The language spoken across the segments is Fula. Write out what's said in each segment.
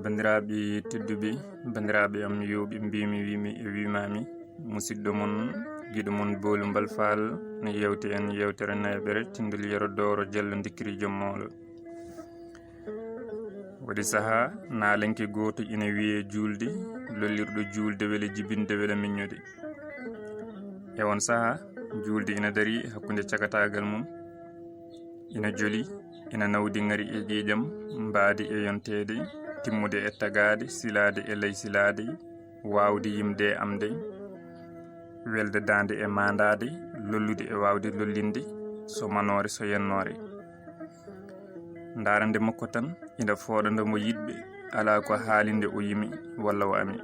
bandiraɓe tedduɓe, bandiraɓe am yuɓe, mbimi wimi e wimami musidɗo mon guiɗo mon Bolou Mbal Fall ne yewti en yewtere naybere tindel yero doro jello dikkiri jommolo. Waɗi saaha nalenke goto ina wiye julde, lollirɗo julde wele jibinde wele miññude. E on saaha julde ina dari hakkude cakatagal mum, ina joli, ina nawdi ngari e ƴiƴam, mbaadi e yontede, timmude e tagade, silade e ley silade, wawde yimde amde, welde dande e mandade, lollude e wawde lollinde, so manore so yennore. Darande makko tan ina foɗando mo yiɗɓe ala ko haalinde o yimi walla o ami.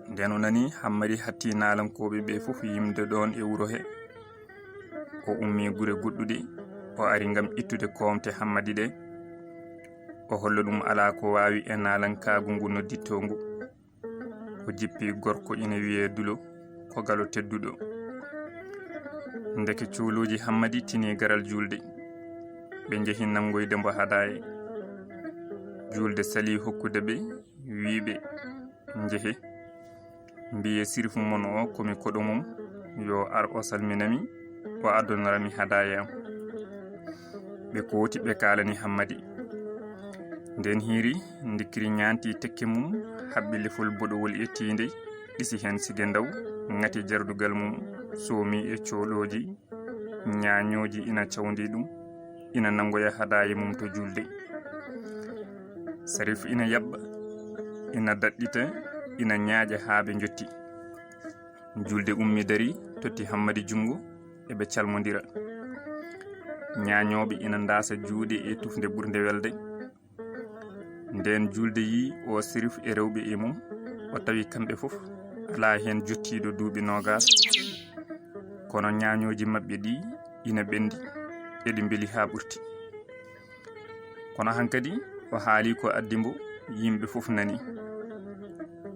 Nden o nani hammadi hatti nalankoɓe ɓe fof yimde ɗon e wuro he, o ummi gure goɗɗuɗe, o ari ngam ittude komte hammadi ɗe, o holla ɗum ala ko wawi e nalankagu ngu nodditto ngu. O jippi gorko ina wiye Dulo, ko galo tedduɗo. Ndeke cuuluji hammadi tini garal julde, ɓe jeehi nangoyde mbo hadaye. Julde sali hokkude ɓe, wiɓe jeehe, mbiye sirfu mon o komi koɗo mum, yo ar o salminami, o addonorami hadaye am. Ɓe kooti ɓe kalani hammadi. Nden hiiri dikkiri ñanti tekke mum, haɓɓi lefol boɗowol ettinde, ɗisi hen sige ndaw, ngati jardugal mum, soomi e cooloji, ñañoji ina cawdi ɗum, ina nangoya hadaye mum to julde. Sarif ina yaɓɓa, ina daɗɗita, ina ñaaƴa haa ɓe jotti. Julde ummi dari totti hammadi jungo, eɓe calmodira. Ñañoɓe ina ndasa juuɗe e tufde ɓurde welde. Nden julde yi o Sirif e rewɓe e mum, o tawi kamɓe fof ala hen jottiɗo duuɓi nogas, kono ñañoji mabɓe ɗi ina ɓendi eɗi beeli ha ɓurti. Kono hankadi o haali ko addi mbo yimɓe fof nani.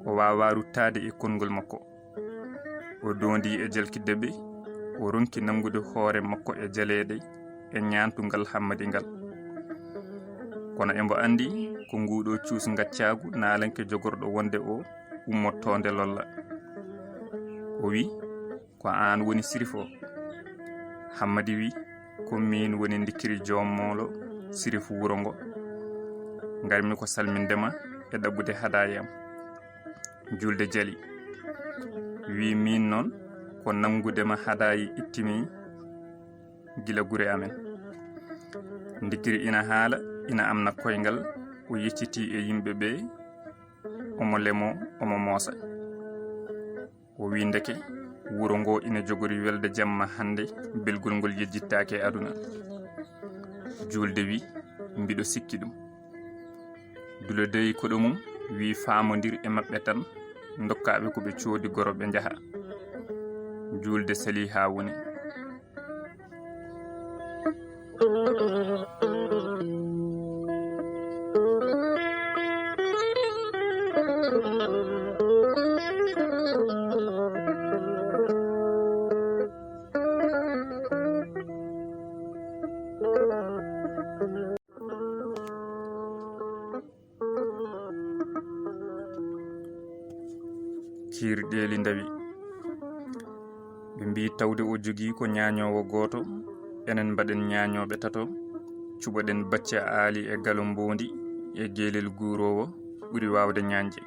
O wawa ruttade e kongol makko, o dondi e jalkidde ɓe, o ronki nangude hoore makko e jaleede e ñantugal hammadi ngal. Kono embo andi ko nguɗo cuus gaccagu nalanke jogorɗo wonde o ummottonde lolla. O wi ko an woni Sirif o. Hammadi wi ko min woni dikkiri jommolo Sirif wuro ngo, garmi ko salmindema e ɗaɓɓude hadaye am. Julde jali, wi min noon ko nangudema hadaye ittimi gila gure amen. Dikkiri ina haala, ina amna koyngal, o yecciti e yimɓe ɓe, omo lemo, omo moosa. O wi ndeke wuro ngo ina jogori welde jamma hande, belgol ngol yejjittake e aduna. Julde wi mbiɗo sikki ɗum. Dulo deyi koɗo mum wi famodir e maɓɓe tan, dokkaɓe ko ɓe coodi goro ɓe jaha. Julde sali ha woni. Ciirɗeli ndawi, ɓe mbi tawde o jogii ko ñañowo gooto, enen mbaɗen ñañoɓe tato, cuɓoɗen bacce aali e galo mbondi e geelel guurowo ɓuri wawde ñañje.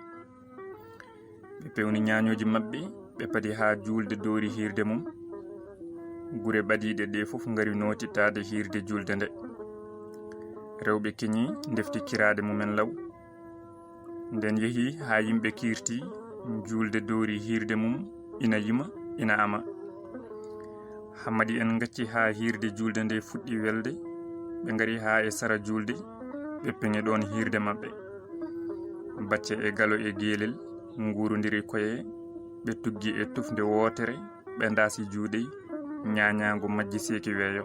Ɓe pewni ñañoji maɓɓe, ɓe padi ha julde doori hirde mum. Gure ɓadiɗe ɗe fof ngari notittade hirde julde nde. Rewɓe keñi defti kirade mumen law. Nden yeehi ha yimɓe kirti, julde doori hirde mum ina yima, ina ama. Hammadi en gacci ha hirde julde nde fuɗɗi welde, ɓe ngari ha e sara julde, ɓe peŋe ɗon hirde maɓɓe. Bacce e galo e geelel ngurodiri koye, ɓe tuggi e tufde wootere, ɓe ndaasi juuɗe, ñañago majji seeki weeyo.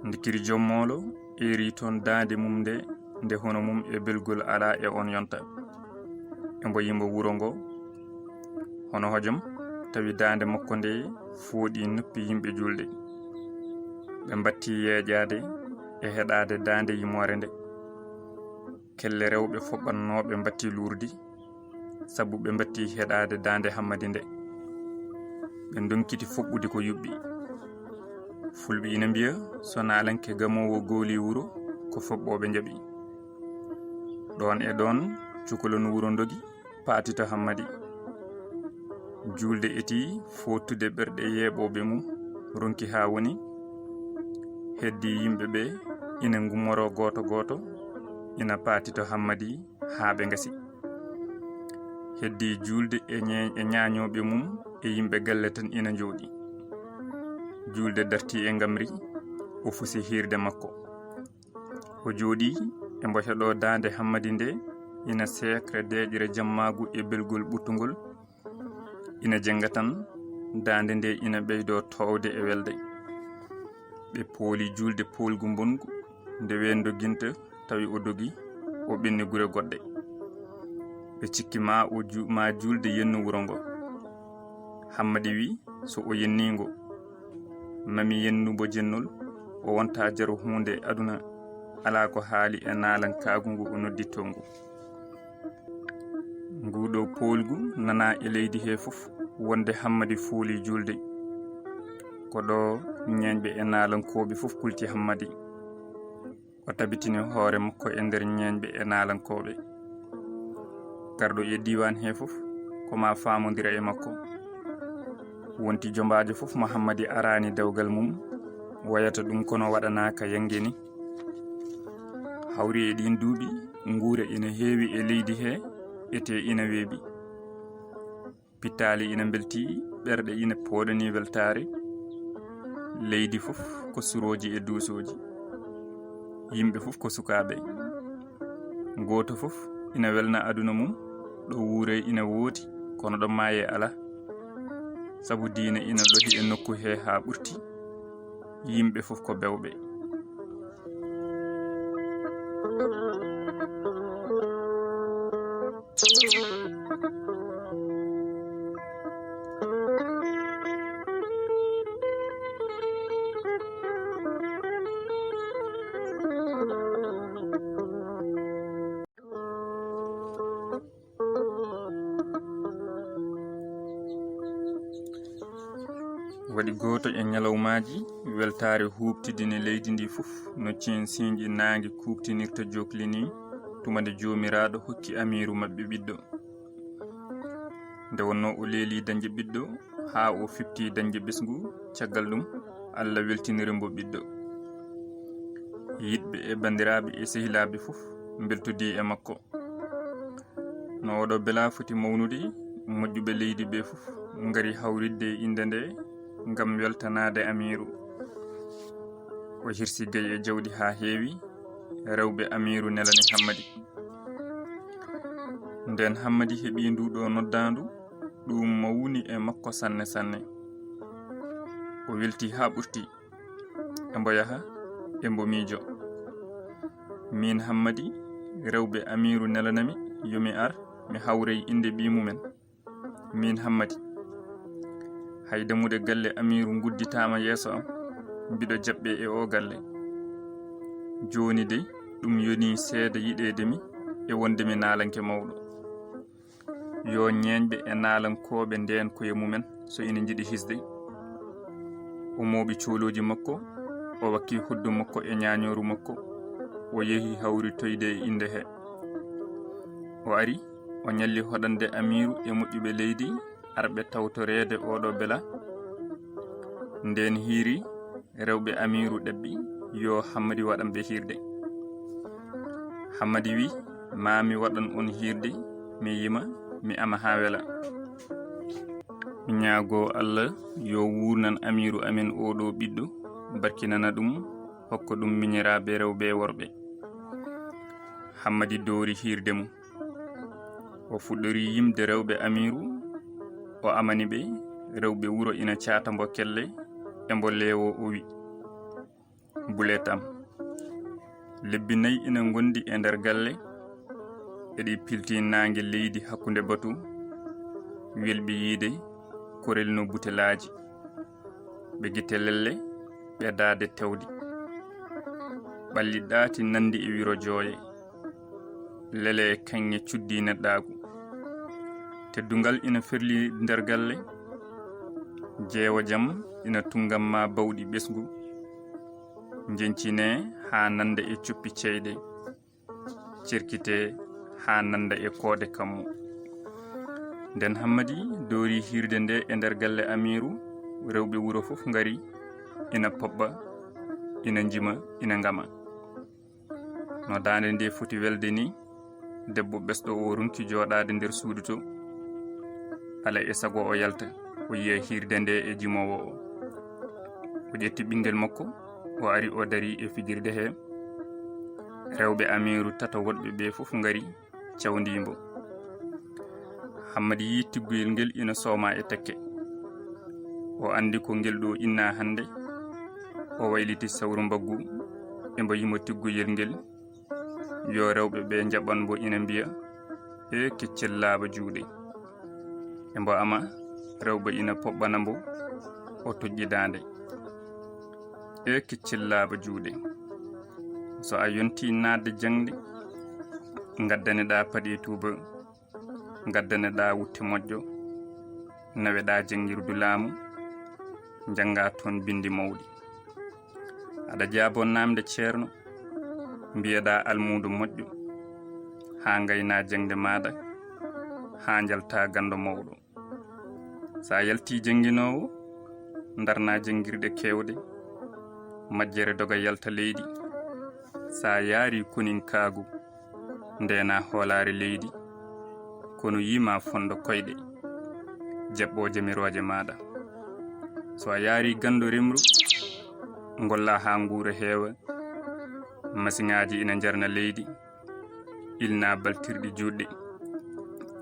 Dikkiri jommolo eri toon daande mum nde hono mum e belgol ala e on yonta. Embo yimbo wuro ngo hono hojom tawi dande makko nde fooɗi noppi yimɓe julde. Ɓe batti yeeƴade e heɗade dande yimore nde. Kelle rewɓe foɓɓannoɓe batti lurdi sabu ɓe batti heɗade dande Hammadi nde. Ɓe donkiti foɓɓude ko yuɓɓi. Fulɓe ina mbiya so nalanke gamowo gooli wuro ko foɓɓoɓe jaɓi. Ɗon e ɗon cukalon wuro dogi paatito Hammadi. Julde eti fottude ɓerɗe yeeɓoɓe mum ronki ha woni heddi yimɓe ɓe ina gummoro goto goto ina paatito Hammadi ha ɓe gasi. Heddi julde e ñañoɓe mum e yimɓe galle tan ina jooɗi. Julde darti e gamri o fusi hirde makko. O jooɗi e mbo heɗo dande Hammadi nde ina sekre deƴire jammagu e belgol ɓuttugol. Ina jenga tan dande nde ina ɓeydo towde e welde. Ɓe pooli julde poolgu bongu nde wen doginta tawi o dogi o ɓenni gure goɗɗe. Ɓe cikki ma julde yennu wuro ngo. Hammadi wi so o yennigo mami yennubo jennol o wonta jaro hunde aduna ala ko haali e naalan kaagu ngu o nodditto ngu. Nguɗo poolgu nana e leydi he fof wonde Hammadi fooli julde. Ko ɗo ñeñɓe e naalankoɓe fof kulti Hammadi. O tabitini hoore makko e nder ñeñɓe e naalankoɓe. Garɗo e diwan he fof koma famodira e makko. Wonti jombajo fof mo Hammadi arani dewgal mum wayata ɗum kono waɗanaka yangeni. Hawri e ɗin duuɓi nguure ina heewi e leydi he ete ina weeɓi. Pittali ina belti ɓerɗe ina pooɗani weltare. Leydi fof ko suroji e duusoji. Yimɓe fof ko sukaɓe. Goto fof ina welna aduna mum ɗo wuure ina wooti kono ɗo maaye ala. Sabu diina ina lodi e nokku he ha ɓurti. Yimɓe fof ko bewɓe. Waɗi goto e ñalawmaji weltare huɓtidini leydi ndi fof no cinsiñƴi nangue kuɓtinirta jokli ni tumande jomiraɗo hokki amiru mabɓe ɓiɗɗo. Nde wonno o leeli dañde ɓiɗɗo ha o fifti dañde ɓesgu caggal ɗum Allah weltinirimo ɓiɗɗo. Yiɗɓe e bandiraɓe e sehilaɓe fof beltodi e makko. No oɗo bela foti mawnude moƴƴuɓe leydi ɓe fof ngari hawridde inde nde ngam weltanade amiru. O hirsi gay e jawdi ha heewi rewɓe amiru nelani Hammadi. Nden Hammadi heeɓi nduɗo noddandu ɗum mawni e makko sanne sanne. O welti ha ɓurti embo yaha embo miijo. Min Hammadi rewɓe amiru nelanami yomi ar mi hawrey inde ɓimumen. Min Hammadi haydamude galle amiru gudditama yeeso am mbiɗo jaɓɓe e o galle. Joni dey ɗum yoni seeda yiɗedemi e wondemi naalanke mawɗo. Yo ñeñɓe e naalankoɓe nden koye mumen so ina jiɗi hisde. O mooɓi cooloji makko, o wakki hoddu makko e ñañoru makko, o yehi hawri toyde e inde he. O ari o ñalli hoɗande amiru e moƴƴuɓe leydi arɓe tawtorede oɗo bela. Nden hiiri rewɓe amiru ɗabbi yo Hammadi waɗanɓe hirde. Hammadi wi mami waɗan on hirde mi yima mi ama ha wela. Mi ñaago Allah yo wurnan amiru amen oɗo ɓiɗɗo barkinana ɗum hokka ɗum miñiraɓe rewɓe worɓe. Hammadi doori hirde mum. O fuɗɗori yimde rewɓe amiru. O amani ɓe rewɓe wuro ina caata mbo kelle e mbo leewo o wi buletam. Lebbi nayi ina gondi e nder galle eɗi pilti nangue leydi hakkunde batu welɓe yiide korel no butelaji ɓe gite lelle ɓeddade tewdi ɓalli ɗaati nandi e wiro jooye lele e kaŋŋe cuddi neɗɗaagu teddungal ina ferli nder galle jeewa jam ina tungamma bawɗi ɓesgu jencine ha nanda e coppi ceyɗe cerkite ha nanda e koode kammu nden Hammadi doori hirde nde e nder galle Amiru rewɓe wuro fof ngari ina pobba ina jima ina ngama no dande nde foti welde ni debbo ɓesɗo o runki jooɗade nder suudu to ala e sago o yalta o yiya hirde nde e jimowo o ƴetti ɓingel makko o ari o dari e fijirde he rewɓe Amiru tata woɗɓe ɓe fof ngari cawndimbo Hammadi yi tiggoyel ngel ina sooma e tekke o andi ko ngel ɗo inna hande o wayliti sawru mbaggu e mbo yimo tiggoyel ngel yo rewɓe ɓe jaɓan mbo ina mbiya e keccel laaɓa juuɗe e mbo ama rewɓe ina poɓɓana mbo o toƴƴidande e keccel laaɓa juuɗe so a yonti nadde jangde gaddaneɗa paɗe tuuba gaddaneɗa wutte moƴƴo naweɗa jangirdu laamu janga toon bindi mawɗi aɗa jaabo namde ceerno mbiyeɗa almudu moƴƴo ha gayna jangde maɗa ha jalta gando mawɗo sa yalti jangguinowo darna jangirde kewɗe majjere doga yalta leydi sa yaari konin kaagu ndena hoolare leydi kono yima fondo koyɗe jebbo jamiroje maɗa so a yaari gando remru golla ha nguura heewa masiŋaji ina jarna leydi ilna baltirɗi juɗɗe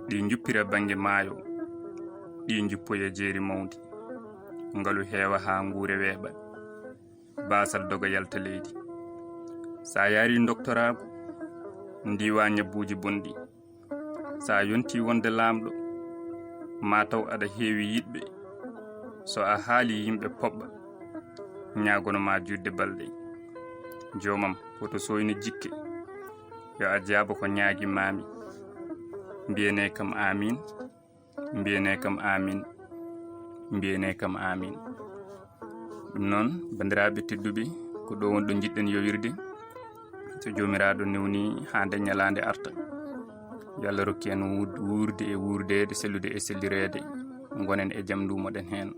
ɗi juppira bange maayo ɗi juppoye jeeri mawdi ngalu heewa ha nguure weeɓa basal doga yalta leydi sa yaari doktoraku ndiwa ñabbuji bonɗi sa yonti wonde lamɗo mataw aɗa heewi yiɗɓe so a haali yimɓe poɓɓa ñagonoma judde balɗe jomam woto soyni jikke yo a jaabo ko ñaagi mami mbiyene kam amin mbiyene kam amin mbiyene kam amin ɗum noon bandiraɓe tedduɓe ko ɗo wonɗo jiɗɗen yowirde so jomiraɗo newni hande ñalande arta yo Allah rokki en wuurde e wuurdede sellude e sellirede gonen e jaam ndumoɗen hen